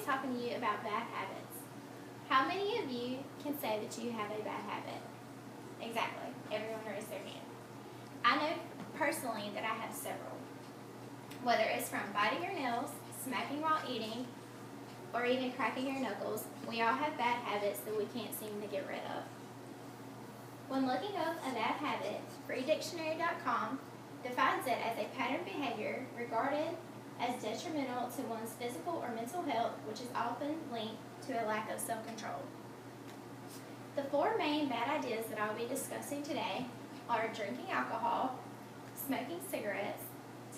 talking to you about bad habits. How many of you can say that you have a bad habit? Exactly. Everyone raised their hand. I know personally that I have several. Whether it's from biting your nails, smacking while eating, or even cracking your knuckles, we all have bad habits that we can't seem to get rid of. When looking up a bad habit, freedictionary.com defines it as a pattern behavior regarded as detrimental to one's physical or mental health, which is often linked to a lack of self-control. The four main bad ideas that I'll be discussing today are drinking alcohol, smoking cigarettes,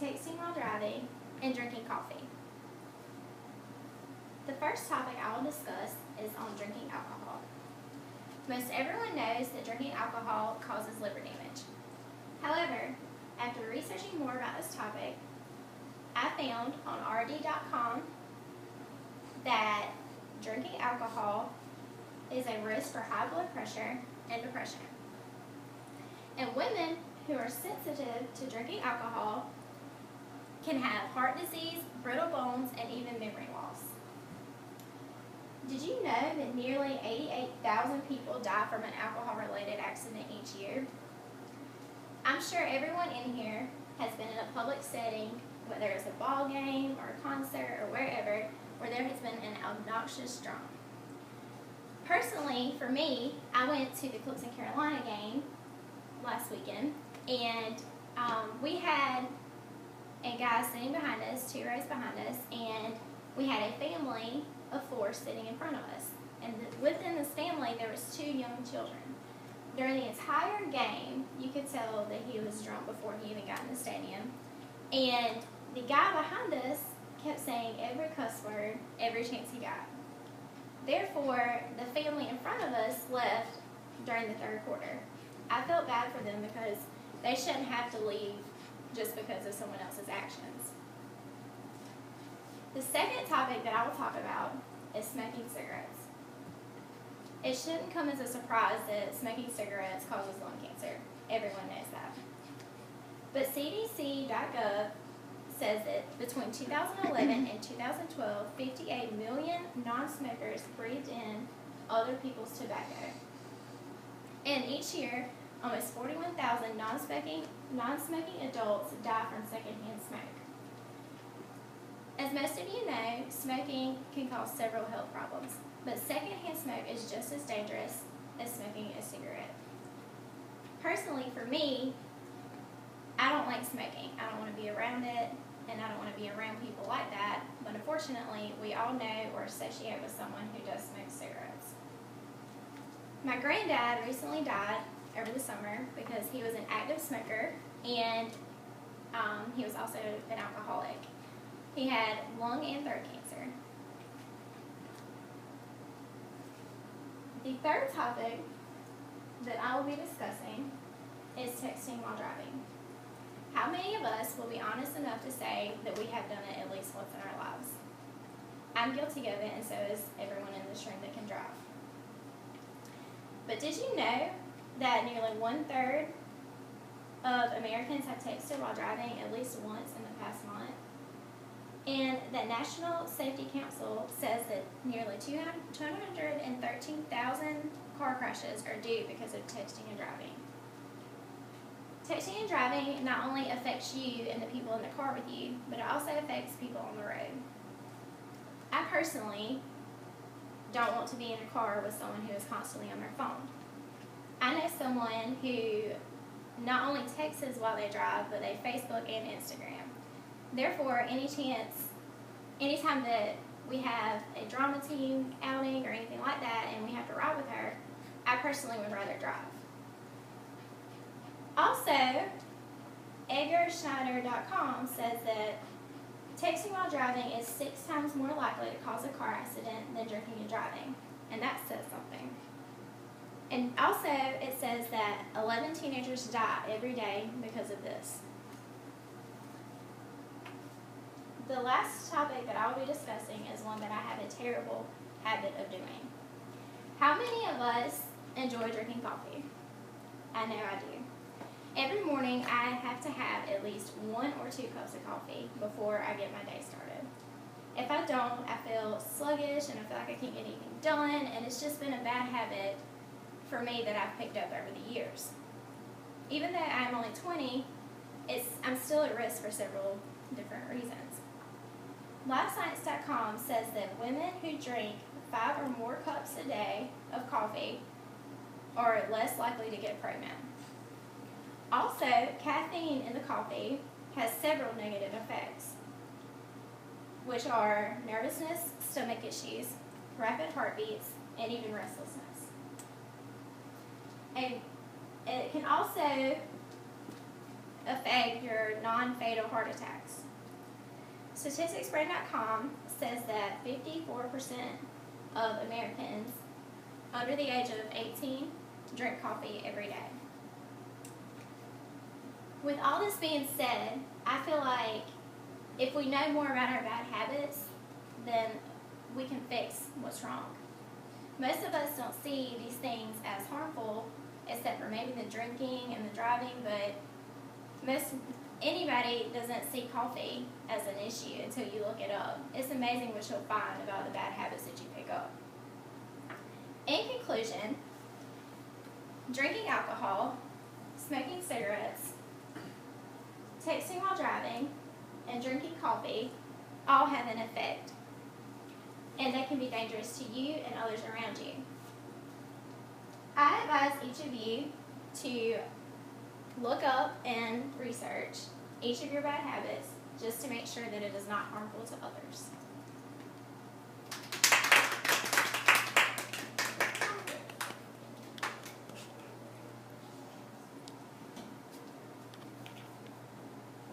texting while driving, and drinking coffee. The first topic I will discuss is on drinking alcohol. Most everyone knows that drinking alcohol causes liver damage. However, after researching more about this topic, I found on rd.com that drinking alcohol is a risk for high blood pressure and depression. And women who are sensitive to drinking alcohol can have heart disease, brittle bones, and even memory loss. Did you know that nearly 88,000 people die from an alcohol-related accident each year? I'm sure everyone in here has been in a public setting, whether it's a ball game or a concert or wherever, where there has been an obnoxious drunk. Personally, for me, I went to the Clemson Carolina game last weekend, and we had a guy sitting behind us, 2 rows behind us, and we had a family of 4 sitting in front of us. And within this family, there was 2 young children. During the entire game, you could tell that he was drunk before he even got in the stadium. And the guy behind us kept saying every cuss word every chance he got. Therefore, the family in front of us left during the 3rd quarter. I felt bad for them because they shouldn't have to leave just because of someone else's actions. The second topic that I will talk about is smoking cigarettes. It shouldn't come as a surprise that smoking cigarettes causes lung cancer. Everyone knows that. But CDC.gov says that between 2011 and 2012, 58 million non-smokers breathed in other people's tobacco. And each year, almost 41,000 non-smoking adults die from secondhand smoke. As most of you know, smoking can cause several health problems, but secondhand smoke is just as dangerous as smoking a cigarette. Personally, for me, I don't like smoking. I don't want to be around it, and I don't want to be around people like that, but unfortunately, we all know or associate with someone who does smoke cigarettes. My granddad recently died over the summer because he was an active smoker, and he was also an alcoholic. He had lung and throat cancer. The third topic that I will be discussing is texting while driving. How many of us will be honest enough to say that we have done it at least once in our lives? I'm guilty of it, and so is everyone in this room that can drive. But did you know that nearly 1/3 of Americans have texted while driving at least once in the past month? And the National Safety Council says that nearly 213,000 car crashes are due because of texting and driving. Texting and driving not only affects you and the people in the car with you, but it also affects people on the road. I personally don't want to be in a car with someone who is constantly on their phone. I know someone who not only texts while they drive, but they Facebook and Instagram. Therefore, anytime that we have a drama team outing or anything like that and we have to ride with her, I personally would rather drive. Also, EdgarSchneider.com says that texting while driving is 6 times more likely to cause a car accident than drinking and driving, and that says something. And also, it says that 11 teenagers die every day because of this. The last topic that I will be discussing is one that I have a terrible habit of doing. How many of us enjoy drinking coffee? I know I do. Every morning I have to have at least 1 or 2 cups of coffee before I get my day started. If I don't, I feel sluggish and I feel like I can't get anything done, and it's just been a bad habit for me that I've picked up over the years. Even though I'm only 20, I'm still at risk for several different reasons. LifeScience.com says that women who drink 5 or more cups a day of coffee are less likely to get pregnant. Also, caffeine in the coffee has several negative effects, which are nervousness, stomach issues, rapid heartbeats, and even restlessness. And it can also affect your non-fatal heart attacks. Statisticsbrain.com says that 54% of Americans under the age of 18 drink coffee every day. With all this being said, I feel like if we know more about our bad habits, then we can fix what's wrong. Most of us don't see these things as harmful, except for maybe the drinking and the driving, but anybody doesn't see coffee as an issue until you look it up. It's amazing what you'll find about the bad habits that you pick up. In conclusion, drinking alcohol, smoking cigarettes, texting while driving, and drinking coffee all have an effect, and they can be dangerous to you and others around you. I advise each of you to look up and research each of your bad habits just to make sure that it is not harmful to others.